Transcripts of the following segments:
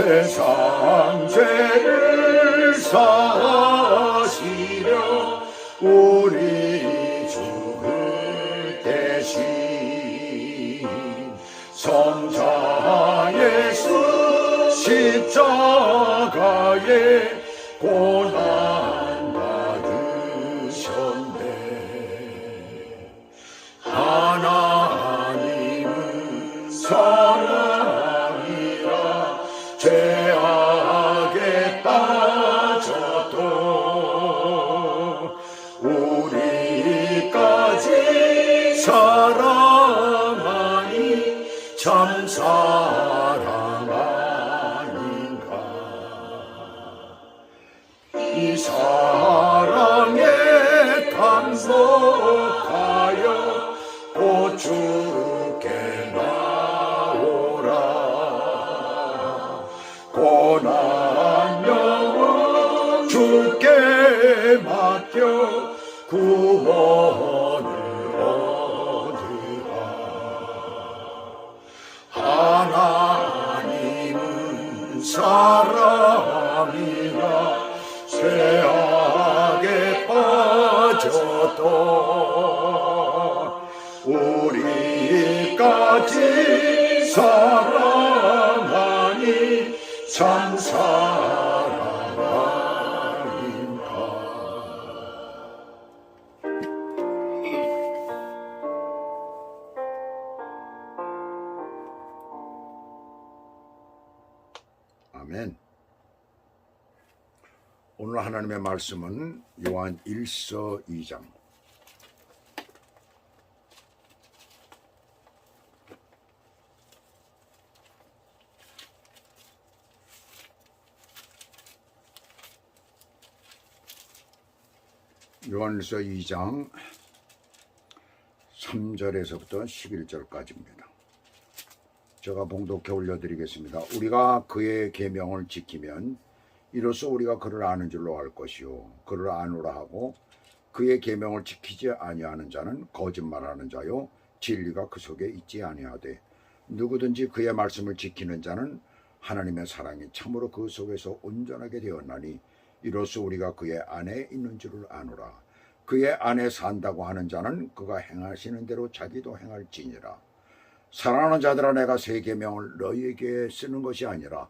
세상 죄를 사시려 우리 죽을 대신 성자 예수 십자가에 고난 받으셨네. 하나님은 사랑이라 죄악에 빠져도 우리까지 사랑하니 참 사랑 아닌가. 이 사랑에 감독하여 곧 주께 나오라. 고난 영혼 주께 맡겨 구원을 얻으라. 하나님은 사랑이라 죄악에 빠져도 우리까지 사랑하니 참 사랑 아닌가. 아멘. 오늘 하나님의 말씀은 요한 1서 2장 요한 1서 2장 3절에서부터 11절까지입니다. 제가 봉독해 올려드리겠습니다. 우리가 그의 계명을 지키면 이로써 우리가 그를 아는 줄로 알 것이요 그를 아노라 하고 그의 계명을 지키지 아니하는 자는 거짓말하는 자요 진리가 그 속에 있지 아니하되 누구든지 그의 말씀을 지키는 자는 하나님의 사랑이 참으로 그 속에서 온전하게 되었나니 이로써 우리가 그의 안에 있는 줄을 아노라. 그의 안에 산다고 하는 자는 그가 행하시는 대로 자기도 행할지니라. 사랑하는 자들아, 내가 새 계명을 너희에게 쓰는 것이 아니라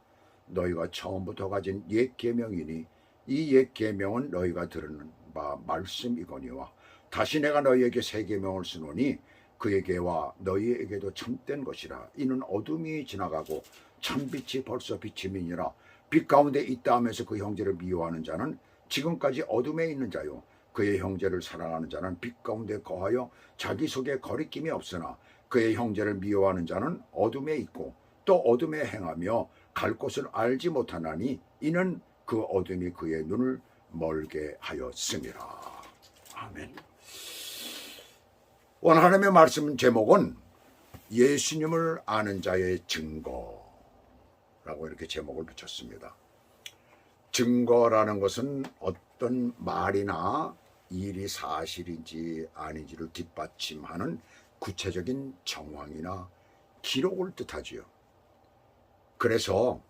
너희가 처음부터 가진 옛 계명이니 이 옛 계명은 너희가 들은 바 말씀이거니와 다시 내가 너희에게 새 계명을 쓰노니 그에게와 너희에게도 참된 것이라. 이는 어둠이 지나가고 참빛이 벌써 비침이니라. 빛 가운데 있다 하면서 그 형제를 미워하는 자는 지금까지 어둠에 있는 자요 그의 형제를 사랑하는 자는 빛 가운데 거하여 자기 속에 거리낌이 없으나 그의 형제를 미워하는 자는 어둠에 있고 또 어둠에 행하며 갈 곳을 알지 못하나니 이는 그 어둠이 그의 눈을 멀게 하였음이라. 아멘. 오늘 하나님의 말씀 제목은 예수님을 아는 자의 증거라고 이렇게 제목을 붙였습니다. 증거라는 것은 어떤 말이나 일이 사실인지 아닌지를 뒷받침하는 구체적인 정황이나 기록을 뜻하지요. 그래서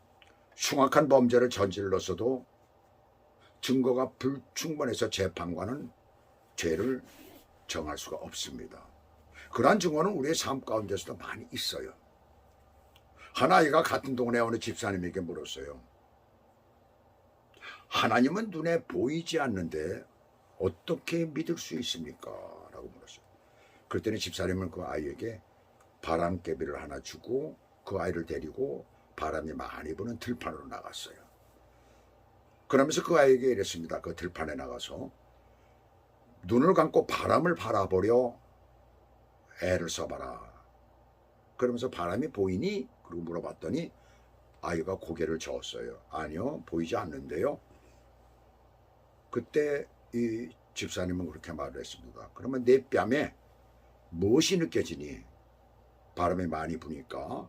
흉악한 범죄를 저질렀어도 증거가 불충분해서 재판관은 죄를 정할 수가 없습니다. 그러한 증거는 우리의 삶 가운데서도 많이 있어요. 한 아이가 같은 동네에 어느 집사님에게 물었어요. 하나님은 눈에 보이지 않는데 어떻게 믿을 수 있습니까? 라고 물었어요. 그랬더니 집사님은 그 아이에게 바람개비를 하나 주고 그 아이를 데리고 바람이 많이 부는 들판으로 나갔어요. 그러면서 그 아이에게 이랬습니다. 그 들판에 나가서 눈을 감고 바람을 바라보려 애를 써봐라. 그러면서 바람이 보이니? 그리고 물어봤더니 아이가 고개를 저었어요. 아니요, 보이지 않는데요. 그때 이 집사님은 그렇게 말을 했습니다. 그러면 내 뺨에 무엇이 느껴지니? 바람이 많이 부니까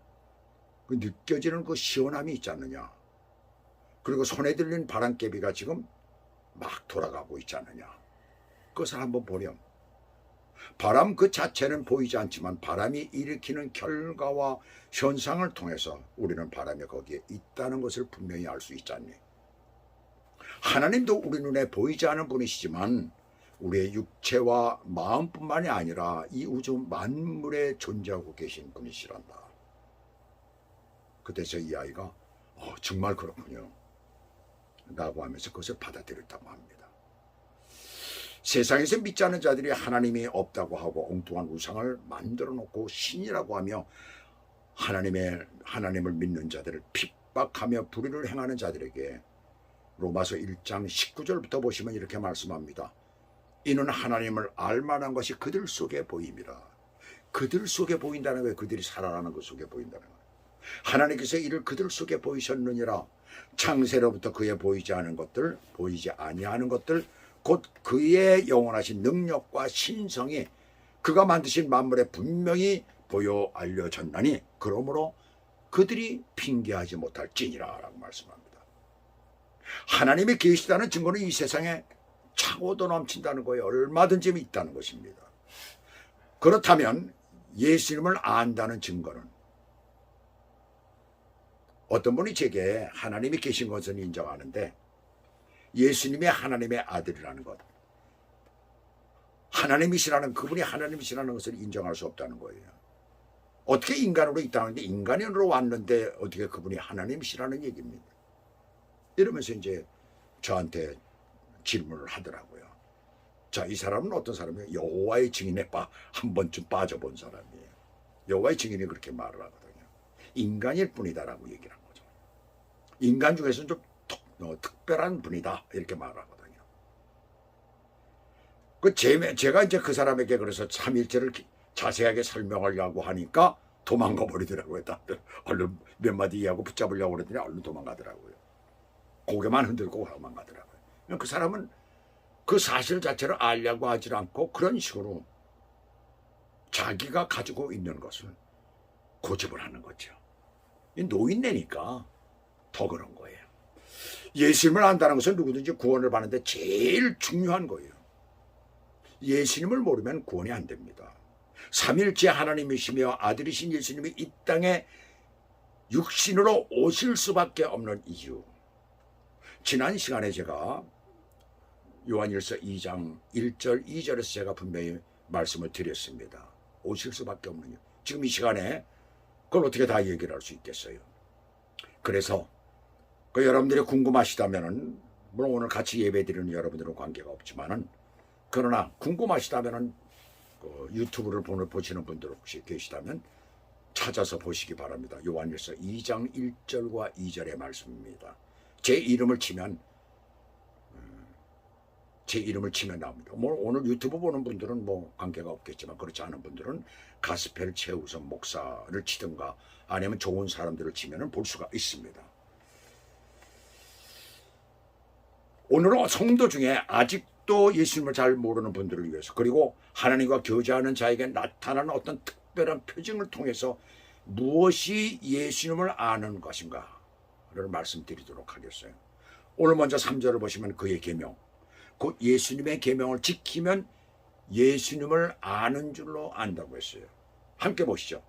그 느껴지는 그 시원함이 있지 않느냐. 그리고 손에 들린 바람개비가 지금 막 돌아가고 있지 않느냐. 그것을 한번 보렴. 바람 그 자체는 보이지 않지만 바람이 일으키는 결과와 현상을 통해서 우리는 바람이 거기에 있다는 것을 분명히 알 수 있지 않니? 하나님도 우리 눈에 보이지 않은 분이시지만 우리의 육체와 마음뿐만이 아니라 이 우주 만물에 존재하고 계신 분이시란다. 그때서 이 아이가 정말 그렇군요 라고 하면서 그것을 받아들였다고 합니다. 세상에서 믿지 않는 자들이 하나님이 없다고 하고 엉뚱한 우상을 만들어 놓고 신이라고 하며 하나님을 믿는 자들을 핍박하며 불의를 행하는 자들에게 로마서 1장 19절부터 보시면 이렇게 말씀합니다. 이는 하나님을 알만한 것이 그들 속에 보임이라. 그들 속에 보인다는 거예요. 그들이 살아나는 것 속에 보인다는 거예요. 하나님께서 이를 그들 속에 보이셨느니라. 창세로부터 그에 보이지 않은 것들, 보이지 아니하는 것들, 곧 그의 영원하신 능력과 신성이 그가 만드신 만물에 분명히 보여 알려졌나니 그러므로 그들이 핑계하지 못할지니라 라고 말씀합니다. 하나님이 계시다는 증거는 이 세상에 차고도 넘친다는 거예요. 얼마든지 있다는 것입니다. 그렇다면 예수님을 안다는 증거는 어떤 분이 제게 하나님이 계신 것은 인정하는데 예수님이 하나님의 아들이라는 것, 하나님이시라는 그분이 하나님이시라는 것을 인정할 수 없다는 거예요. 어떻게 인간으로 이 땅인데 인간으로 왔는데 어떻게 그분이 하나님이시라는 얘기입니다. 이러면서 이제 저한테 질문을 하더라고요. 자, 이 사람은 어떤 사람이에요? 여호와의 증인에 한 번쯤 빠져본 사람이에요. 여호와의 증인이 그렇게 말을 하거든요. 인간일 뿐이다라고 얘기를 한 거죠. 인간 중에서는 좀 특별한 분이다 이렇게 말하거든요. 제가 이제 그 사람에게 그래서 삼일체를 자세하게 설명하려고 하니까 도망가 버리더라고요. 다들 얼른 몇 마디 이해하고 붙잡으려고 그러더니 얼른 도망가더라고요. 고개만 흔들고 도망가더라고요. 그 사람은 그 사실 자체를 알려고 하지 않고 그런 식으로 자기가 가지고 있는 것을 고집을 하는 거죠. 이 노인네니까 더 그런 거예요. 예수님을 안다는 것은 누구든지 구원을 받는데 제일 중요한 거예요. 예수님을 모르면 구원이 안 됩니다. 삼일째 하나님이시며 아들이신 예수님이 이 땅에 육신으로 오실 수밖에 없는 이유. 지난 시간에 제가 요한일서 2장 1절 2절에서 제가 분명히 말씀을 드렸습니다. 오실 수밖에 없는 이유. 지금 이 시간에 그걸 어떻게 다 얘기를 할 수 있겠어요. 그래서 여러분들이 궁금하시다면은 물론 오늘 같이 예배드리는 여러분들은 관계가 없지만은 그러나 궁금하시다면은 유튜브를 보시는 분들 혹시 계시다면 찾아서 보시기 바랍니다. 요한일서 2장 1절과 2절의 말씀입니다. 제 이름을 치면 나옵니다. 오늘 유튜브 보는 분들은 관계가 없겠지만 그렇지 않은 분들은 가스펠 최우선 목사를 치든가 아니면 좋은 사람들을 치면은 볼 수가 있습니다. 오늘은 성도 중에 아직도 예수님을 잘 모르는 분들을 위해서 그리고 하나님과 교제하는 자에게 나타나는 어떤 특별한 표징을 통해서 무엇이 예수님을 아는 것인가를 말씀드리도록 하겠어요. 오늘 먼저 3절을 보시면 그의 계명, 곧 예수님의 계명을 지키면 예수님을 아는 줄로 안다고 했어요. 함께 보시죠.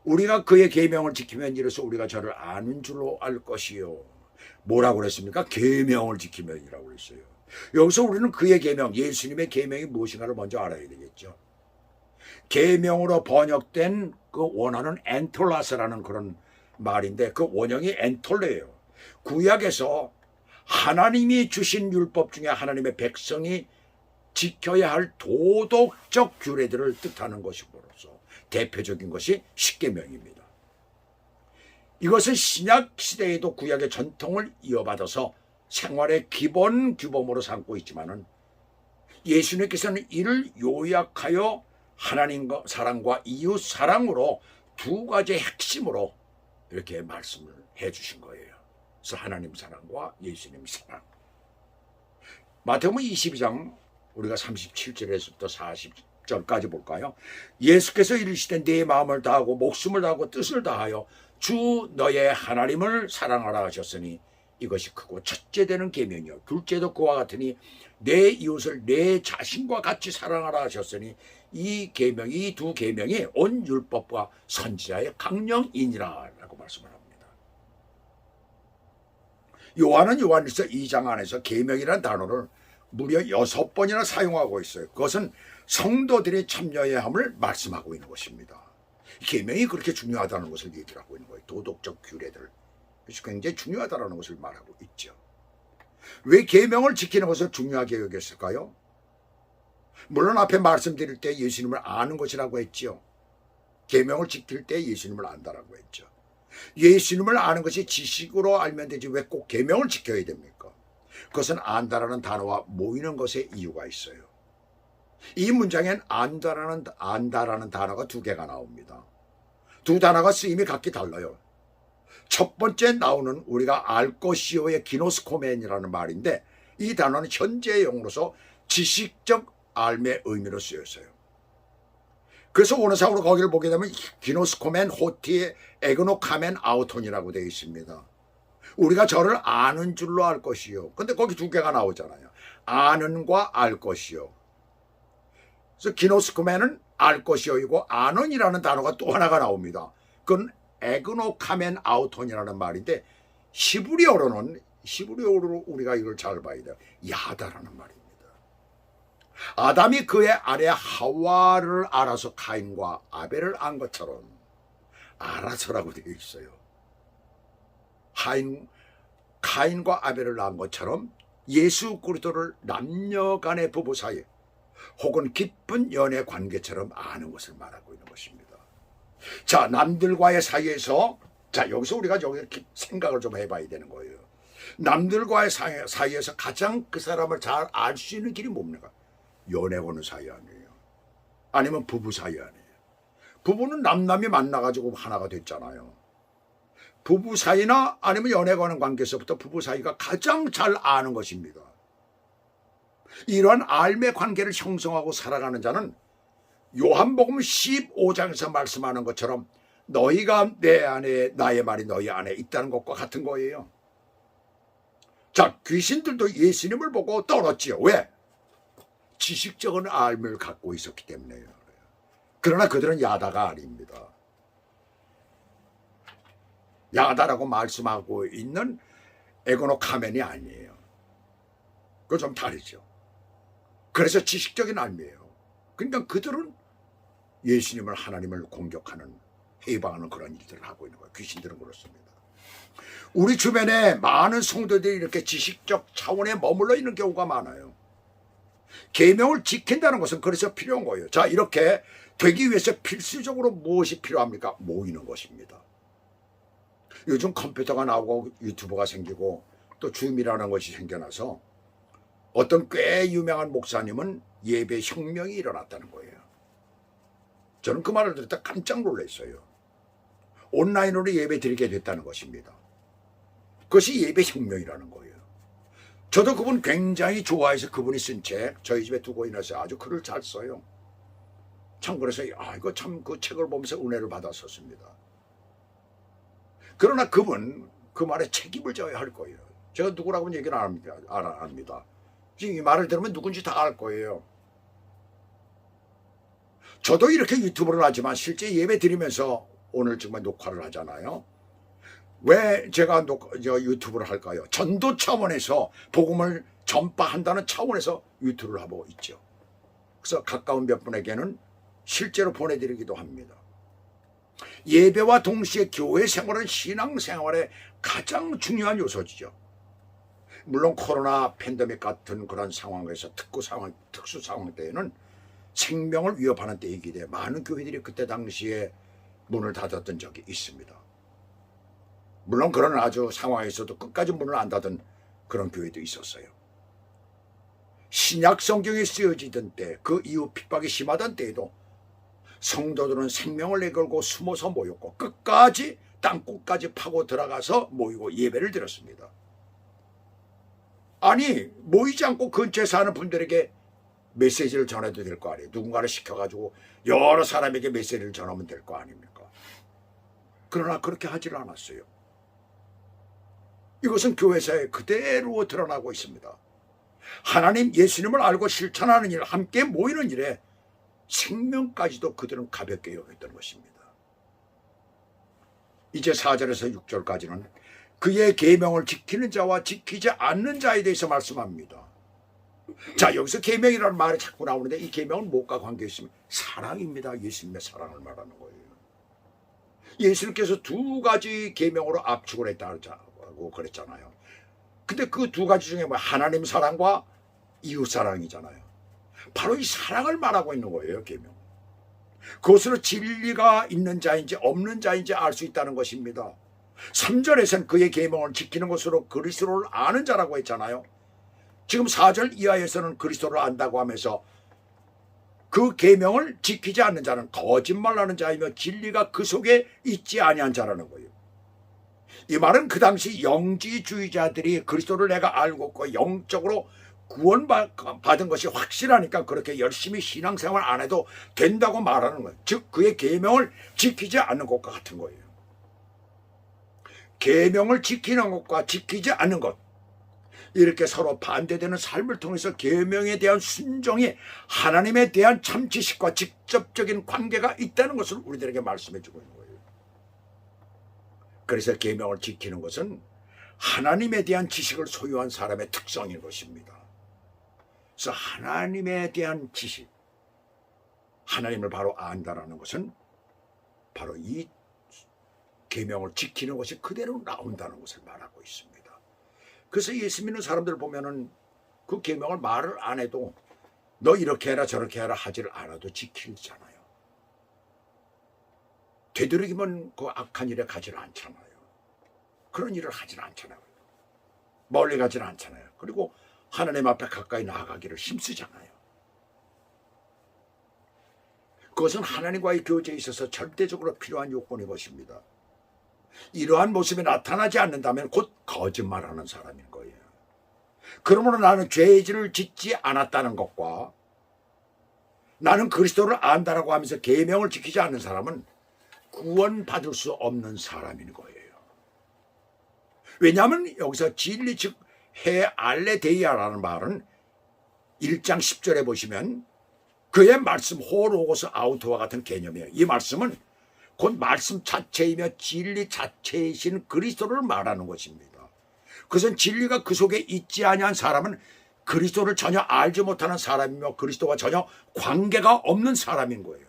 우리가 그의 계명을 지키면 이로써 우리가 저를 아는 줄로 알 것이요. 뭐라고 그랬습니까? 계명을 지키면이라고 그랬어요. 여기서 우리는 그의 계명, 예수님의 계명이 무엇인가를 먼저 알아야 되겠죠. 계명으로 번역된 그 원어는 엔톨라스라는 그런 말인데 그 원형이 엔톨레예요. 구약에서 하나님이 주신 율법 중에 하나님의 백성이 지켜야 할 도덕적 규례들을 뜻하는 것으로서 대표적인 것이 십계명입니다. 이것은 신약 시대에도 구약의 전통을 이어받아서 생활의 기본 규범으로 삼고 있지만은 예수님께서는 이를 요약하여 하나님과 사랑과 이웃 사랑으로 두 가지의 핵심으로 이렇게 말씀을 해주신 거예요. 그래서 하나님 사랑과 예수님 사랑. 마태복음 22장 우리가 37절에서부터 40절까지 볼까요? 예수께서 이르시되 네 마음을 다하고 목숨을 다하고 뜻을 다하여 주 너의 하나님을 사랑하라 하셨으니 이것이 크고 첫째 되는 계명이요 둘째도 그와 같으니 내 이웃을 내 자신과 같이 사랑하라 하셨으니 이 계명이, 이 두 계명이 온 율법과 선지자의 강령이니라라고 말씀을 합니다. 요한은 요한일서 2장 안에서 계명이라는 단어를 무려 6번이나 사용하고 있어요. 그것은 성도들이 참여해야 함을 말씀하고 있는 것입니다. 계명이 그렇게 중요하다는 것을 얘기를 하고 있는 거예요. 도덕적 규례들, 그래서 굉장히 중요하다는 것을 말하고 있죠. 왜 계명을 지키는 것을 중요하게 여겼을까요? 물론 앞에 말씀드릴 때 예수님을 아는 것이라고 했죠. 계명을 지킬 때 예수님을 안다라고 했죠. 예수님을 아는 것이 지식으로 알면 되지 왜 꼭 계명을 지켜야 됩니까? 그것은 안다라는 단어와 모이는 것에 이유가 있어요. 이 문장엔 안다라는 단어가 두 개가 나옵니다. 두 단어가 쓰임이 각기 달라요. 첫 번째 나오는 우리가 알 것이요의 기노스코멘이라는 말인데, 이 단어는 현재형으로서 지식적 알의 의미로 쓰였어요. 그래서 원어상으로 거기를 보게 되면 기노스코멘 호티에 에그노카멘 아우톤이라고 되어 있습니다. 우리가 저를 아는 줄로 알 것이요. 근데 거기 두 개가 나오잖아요. 아는과 알 것이요. 그래서 기노스코멘은 알 것이요이고 아는이라는 단어가 또 하나가 나옵니다. 그건 에그노카멘 아우톤이라는 말인데 히브리어로 우리가 이걸 잘 봐야 돼요. 야다라는 말입니다. 아담이 그의 아내 하와를 알아서 가인과 아벨을 안 것처럼, 알아서라고 되어 있어요. 가인과 아벨을 낳은 것처럼 예수 그리스도를 남녀 간의 부부 사이 혹은 깊은 연애 관계처럼 아는 것을 말하고 있는 것입니다. 자, 남들과의 사이에서, 자, 여기서 우리가 생각을 좀 해봐야 되는 거예요. 남들과의 사이에서 가장 그 사람을 잘 알 수 있는 길이 뭡니까? 연애 거는 사이 아니에요. 아니면 부부 사이 아니에요. 부부는 남남이 만나가지고 하나가 됐잖아요. 부부 사이나 아니면 연애 거는 관계에서부터 부부 사이가 가장 잘 아는 것입니다. 이러한 알매 관계를 형성하고 살아가는 자는 요한복음 15장에서 말씀하는 것처럼 너희가 내 안에, 나의 말이 너희 안에 있다는 것과 같은 거예요. 자, 귀신들도 예수님을 보고 떨었지요. 왜? 지식적인 알을 갖고 있었기 때문에요. 그러나 그들은 야다가 아닙니다. 야다라고 말씀하고 있는 에고노카멘이 아니에요. 그거 좀 다르죠. 그래서 지식적인 알이에요. 그러니까 그들은 예수님을, 하나님을 공격하는, 해방하는 그런 일들을 하고 있는 거예요. 귀신들은 그렇습니다. 우리 주변에 많은 성도들이 이렇게 지식적 차원에 머물러 있는 경우가 많아요. 계명을 지킨다는 것은 그래서 필요한 거예요. 자, 이렇게 되기 위해서 필수적으로 무엇이 필요합니까? 모이는 것입니다. 요즘 컴퓨터가 나오고 유튜브가 생기고 또 줌이라는 것이 생겨나서 어떤 꽤 유명한 목사님은 예배 혁명이 일어났다는 거예요. 저는 그 말을 들을 때 깜짝 놀랐어요. 온라인으로 예배 드리게 됐다는 것입니다. 그것이 예배 혁명이라는 거예요. 저도 그분 굉장히 좋아해서 그분이 쓴 책 저희 집에 두고 있어서 아주 글을 잘 써요. 참 그래서 이거 참 그 책을 보면서 은혜를 받았었습니다. 그러나 그분 그 말에 책임을 져야 할 거예요. 제가 누구라고는 얘기를 안 합니다. 지금 이 말을 들으면 누군지 다 알 거예요. 저도 이렇게 유튜브를 하지만 실제 예배 드리면서 오늘 정말 녹화를 하잖아요. 왜 제가 유튜브를 할까요? 전도 차원에서 복음을 전파한다는 차원에서 유튜브를 하고 있죠. 그래서 가까운 몇 분에게는 실제로 보내드리기도 합니다. 예배와 동시에 교회 생활은 신앙생활의 가장 중요한 요소죠. 물론 코로나 팬데믹 같은 그런 상황에서 특수 상황 때에는 생명을 위협하는 때이기 때문에 많은 교회들이 그때 당시에 문을 닫았던 적이 있습니다. 물론 그런 아주 상황에서도 끝까지 문을 안 닫은 그런 교회도 있었어요. 신약 성경에 쓰여지던 때, 그 이후 핍박이 심하던 때에도 성도들은 생명을 내걸고 숨어서 모였고 끝까지 땅굴까지 파고 들어가서 모이고 예배를 드렸습니다. 아니, 모이지 않고 근처에 사는 분들에게 메시지를 전해도 될 거 아니에요. 누군가를 시켜가지고 여러 사람에게 메시지를 전하면 될 거 아닙니까? 그러나 그렇게 하지를 않았어요. 이것은 교회사에 그대로 드러나고 있습니다. 하나님, 예수님을 알고 실천하는 일, 함께 모이는 일에 생명까지도 그들은 가볍게 여겼던 것입니다. 이제 4절에서 6절까지는 그의 계명을 지키는 자와 지키지 않는 자에 대해서 말씀합니다. 자, 여기서 계명이라는 말이 자꾸 나오는데 이 계명은 무엇과 관계 있으면 사랑입니다. 예수님의 사랑을 말하는 거예요. 예수님께서 두 가지 계명으로 압축을 했다고 그랬잖아요. 근데 그 두 가지 중에 뭐 하나님 사랑과 이웃 사랑이잖아요. 바로 이 사랑을 말하고 있는 거예요, 계명. 그것으로 진리가 있는 자인지 없는 자인지 알 수 있다는 것입니다. 3절에서는 그의 계명을 지키는 것으로 그리스도를 아는 자라고 했잖아요. 지금 4절 이하에서는 그리스도를 안다고 하면서 그 계명을 지키지 않는 자는 거짓말하는 자이며 진리가 그 속에 있지 아니한 자라는 거예요. 이 말은 그 당시 영지주의자들이 그리스도를 내가 알고 있고 영적으로 구원받은 것이 확실하니까 그렇게 열심히 신앙생활 안 해도 된다고 말하는 거예요. 즉 그의 계명을 지키지 않는 것과 같은 거예요. 계명을 지키는 것과 지키지 않는 것, 이렇게 서로 반대되는 삶을 통해서 계명에 대한 순종이 하나님에 대한 참 지식과 직접적인 관계가 있다는 것을 우리들에게 말씀해 주고 있는 거예요. 그래서 계명을 지키는 것은 하나님에 대한 지식을 소유한 사람의 특성인 것입니다. 그래서 하나님에 대한 지식, 하나님을 바로 안다라는 것은 바로 이 계명을 지키는 것이 그대로 나온다는 것을 말하고 있습니다. 그래서 예수 믿는 사람들 보면은 그 계명을 말을 안 해도 너 이렇게 해라 저렇게 해라 하지를 않아도 지키잖아요. 되도록이면 그 악한 일에 가지를 않잖아요. 그런 일을 하지는 않잖아요. 멀리 가지는 않잖아요. 그리고 하나님 앞에 가까이 나아가기를 힘쓰잖아요. 그것은 하나님과의 교제에 있어서 절대적으로 필요한 요건인 것입니다. 이러한 모습이 나타나지 않는다면 곧 거짓말하는 사람인 거예요. 그러므로 나는 죄질을 짓지 않았다는 것과 나는 그리스도를 안다라고 하면서 계명을 지키지 않는 사람은 구원받을 수 없는 사람인 거예요. 왜냐하면 여기서 진리 즉 해 알레데이아라는 말은 1장 10절에 보시면 그의 말씀 호로고스 아우토와 같은 개념이에요. 이 말씀은 곧 말씀 자체이며 진리 자체이신 그리스도를 말하는 것입니다. 그것은 진리가 그 속에 있지 아니한 사람은 그리스도를 전혀 알지 못하는 사람이며 그리스도와 전혀 관계가 없는 사람인 거예요.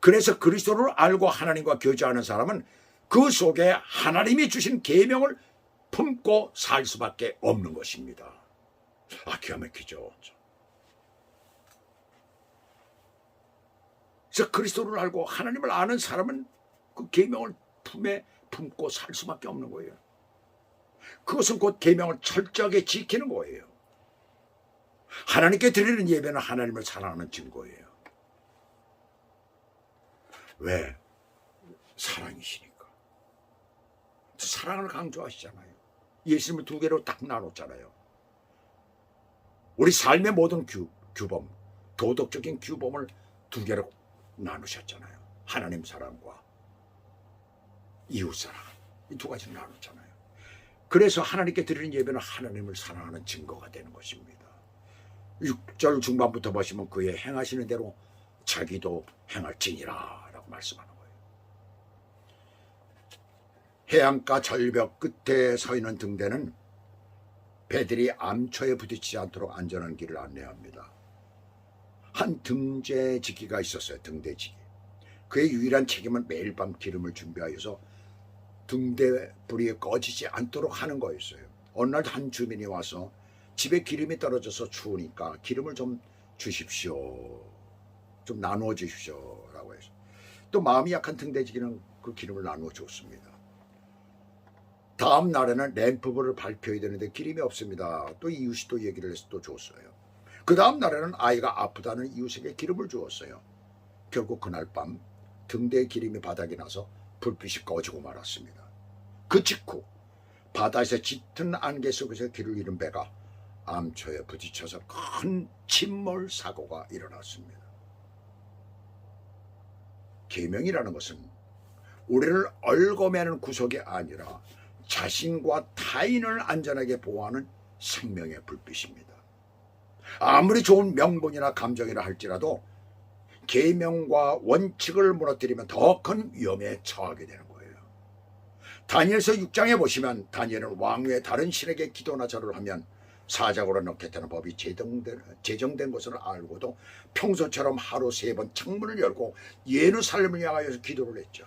그래서 그리스도를 알고 하나님과 교제하는 사람은 그 속에 하나님이 주신 계명을 품고 살 수밖에 없는 것입니다. 기가 막히죠. 그래서 그리스도를 알고 하나님을 아는 사람은 그 계명을 품에 품고 살 수밖에 없는 거예요. 그것은 곧 계명을 철저하게 지키는 거예요. 하나님께 드리는 예배는 하나님을 사랑하는 증거예요. 왜? 사랑이시니까. 사랑을 강조하시잖아요. 예수님을 두 개로 딱 나눴잖아요. 우리 삶의 모든 규범, 도덕적인 규범을 두 개로 나누셨잖아요. 하나님 사랑과 이웃 사랑, 이 두 가지를 나눴잖아요. 그래서 하나님께 드리는 예배는 하나님을 사랑하는 증거가 되는 것입니다. 6절 중반부터 보시면 그의 행하시는 대로 자기도 행할지니라 라고 말씀하는 거예요. 해안가 절벽 끝에 서 있는 등대는 배들이 암초에 부딪히지 않도록 안전한 길을 안내합니다. 한 등재지기가 있었어요. 등대지기. 그의 유일한 책임은 매일 밤 기름을 준비하여서 등대불이 꺼지지 않도록 하는 거였어요. 어느 날 한 주민이 와서 집에 기름이 떨어져서 추우니까 기름을 좀 주십시오. 좀 나누어 주십시오 라고 해서 또 마음이 약한 등대지기는 그 기름을 나누어 줬습니다. 다음 날에는 램프불을 밝혀야 되는데 기름이 없습니다. 또 이웃이 또 얘기를 해서 또 줬어요. 그 다음 날에는 아이가 아프다는 이웃에게 기름을 주었어요. 결국 그날 밤 등대의 기름이 바닥에 나서 불빛이 꺼지고 말았습니다. 그 직후 바다에서 짙은 안개 속에서 길을 잃은 배가 암초에 부딪혀서 큰 침몰 사고가 일어났습니다. 계명이라는 것은 우리를 얽어매는 구속이 아니라 자신과 타인을 안전하게 보호하는 생명의 불빛입니다. 아무리 좋은 명분이나 감정이라 할지라도 계명과 원칙을 무너뜨리면 더 큰 위험에 처하게 되는 거예요. 다니엘서 6장에 보시면 다니엘은 왕후의 다른 신에게 기도나 절을 하면 사자고로 넣겠다는 법이 제정된 것을 알고도 평소처럼 하루 3번 창문을 열고 예루살렘을 향하여서 기도를 했죠.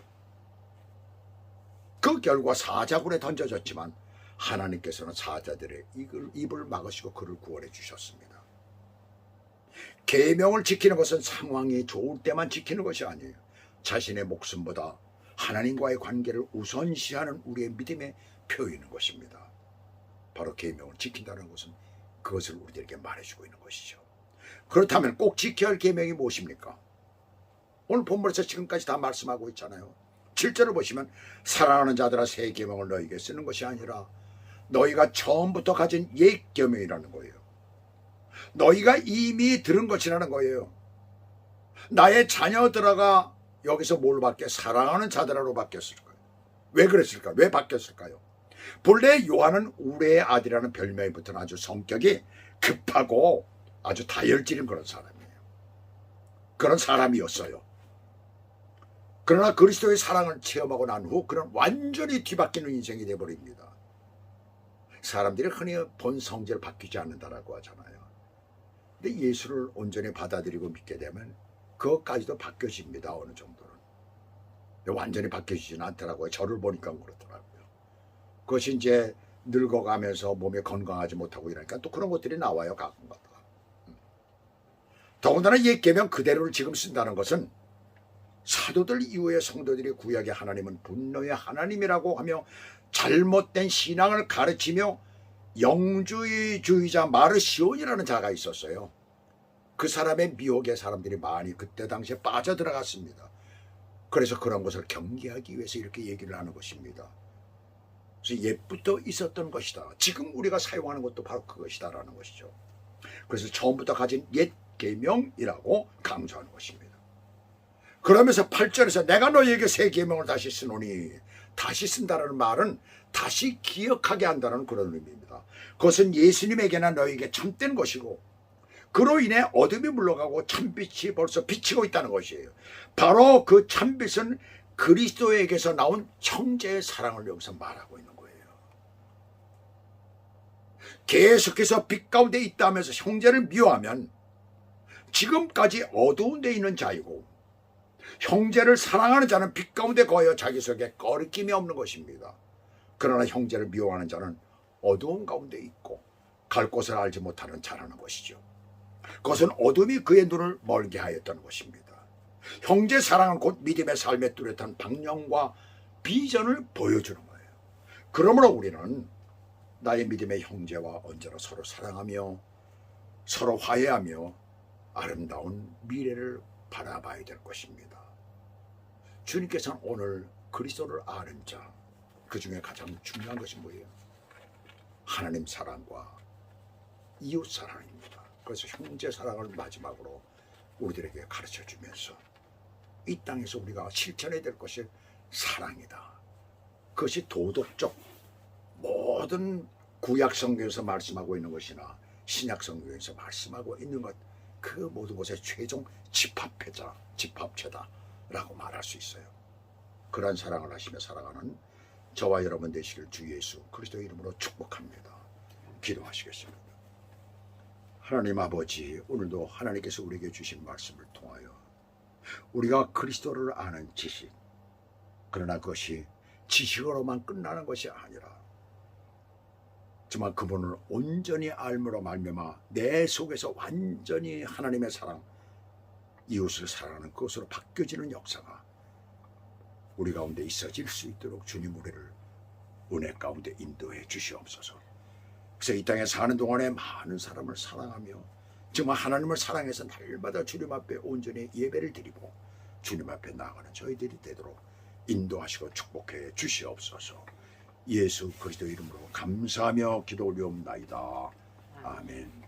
그 결과 사자굴에 던져졌지만 하나님께서는 사자들의 입을 막으시고 그를 구원해 주셨습니다. 계명을 지키는 것은 상황이 좋을 때만 지키는 것이 아니에요. 자신의 목숨보다 하나님과의 관계를 우선시하는 우리의 믿음의 표현인 것입니다. 바로 계명을 지킨다는 것은 그것을 우리들에게 말해주고 있는 것이죠. 그렇다면 꼭 지켜야 할 계명이 무엇입니까? 오늘 본문에서 지금까지 다 말씀하고 있잖아요. 7절을 보시면 사랑하는 자들아 새 계명을 너희에게 쓰는 것이 아니라 너희가 처음부터 가진 옛 계명이라는 거예요. 너희가 이미 들은 것이라는 거예요. 나의 자녀들아가 여기서 뭘 바뀌어? 사랑하는 자들아로 바뀌었을 거예요. 왜 그랬을까? 왜 바뀌었을까요? 본래 요한은 우레의 아들이라는 별명이 붙은 아주 성격이 급하고 아주 다혈질인 그런 사람이에요. 그런 사람이었어요. 그러나 그리스도의 사랑을 체험하고 난 후 그런 완전히 뒤바뀌는 인생이 되어버립니다. 사람들이 흔히 본 성질 바뀌지 않는다라고 하잖아요. 근데 예수를 온전히 받아들이고 믿게 되면 그것까지도 바뀌어집니다. 어느 정도는. 완전히 바뀌어지지는 않더라고요. 저를 보니까 그렇더라고요. 그것이 이제 늙어가면서 몸에 건강하지 못하고 이러니까 또 그런 것들이 나와요. 가끔가다. 더군다나 옛 계명 그대로를 지금 쓴다는 것은 사도들 이후의 성도들이 구약의 하나님은 분노의 하나님이라고 하며 잘못된 신앙을 가르치며 영주의주의자 마르시온이라는 자가 있었어요. 그 사람의 미혹에 사람들이 많이 그때 당시에 빠져들어갔습니다. 그래서 그런 것을 경계하기 위해서 이렇게 얘기를 하는 것입니다. 그래서 옛부터 있었던 것이다. 지금 우리가 사용하는 것도 바로 그것이다라는 것이죠. 그래서 처음부터 가진 옛 계명이라고 강조하는 것입니다. 그러면서 8절에서 내가 너희에게 새 계명을 다시 쓰노니, 다시 쓴다는 말은 다시 기억하게 한다는 그런 의미입니다. 그것은 예수님에게나 너희에게 참된 것이고 그로 인해 어둠이 물러가고 참빛이 벌써 비치고 있다는 것이에요. 바로 그 참빛은 그리스도에게서 나온 형제의 사랑을 여기서 말하고 있는 거예요. 계속해서 빛 가운데 있다 하면서 형제를 미워하면 지금까지 어두운 데 있는 자이고, 형제를 사랑하는 자는 빛 가운데 거하여 자기 속에 거리낌이 없는 것입니다. 그러나 형제를 미워하는 자는 어두운 가운데 있고 갈 곳을 알지 못하는 자라는 것이죠. 그것은 어둠이 그의 눈을 멀게 하였다는 것입니다. 형제 사랑은 곧 믿음의 삶의 뚜렷한 방향과 비전을 보여주는 거예요. 그러므로 우리는 나의 믿음의 형제와 언제나 서로 사랑하며 서로 화해하며 아름다운 미래를 바라봐야 될 것입니다. 주님께서는 오늘 그리스도를 아는 자, 그 중에 가장 중요한 것이 뭐예요? 하나님 사랑과 이웃 사랑입니다. 그래서 형제 사랑을 마지막으로 우리들에게 가르쳐주면서 이 땅에서 우리가 실천해야 될 것이 사랑이다. 그것이 도덕적 모든 구약 성경에서 말씀하고 있는 것이나 신약 성경에서 말씀하고 있는 것, 그 모든 것의 최종 집합체다라고 말할 수 있어요. 그러한 사랑을 하시며 살아가는 저와 여러분 되시길 주 예수 그리스도의 이름으로 축복합니다. 기도하시겠습니다. 하나님 아버지, 오늘도 하나님께서 우리에게 주신 말씀을 통하여 우리가 그리스도를 아는 지식, 그러나 그것이 지식으로만 끝나는 것이 아니라 정말 그분을 온전히 알므로 말미암아 내 속에서 완전히 하나님의 사랑, 이웃을 사랑하는 그것으로 바뀌어지는 역사가 우리 가운데 있어질 수 있도록 주님 우리를 은혜 가운데 인도해 주시옵소서. 그래서 이 땅에 사는 동안에 많은 사람을 사랑하며 정말 하나님을 사랑해서 날마다 주님 앞에 온전히 예배를 드리고 주님 앞에 나아가는 저희들이 되도록 인도하시고 축복해 주시옵소서. 예수 그리스도 이름으로 감사하며 기도 올리옵나이다. 아멘.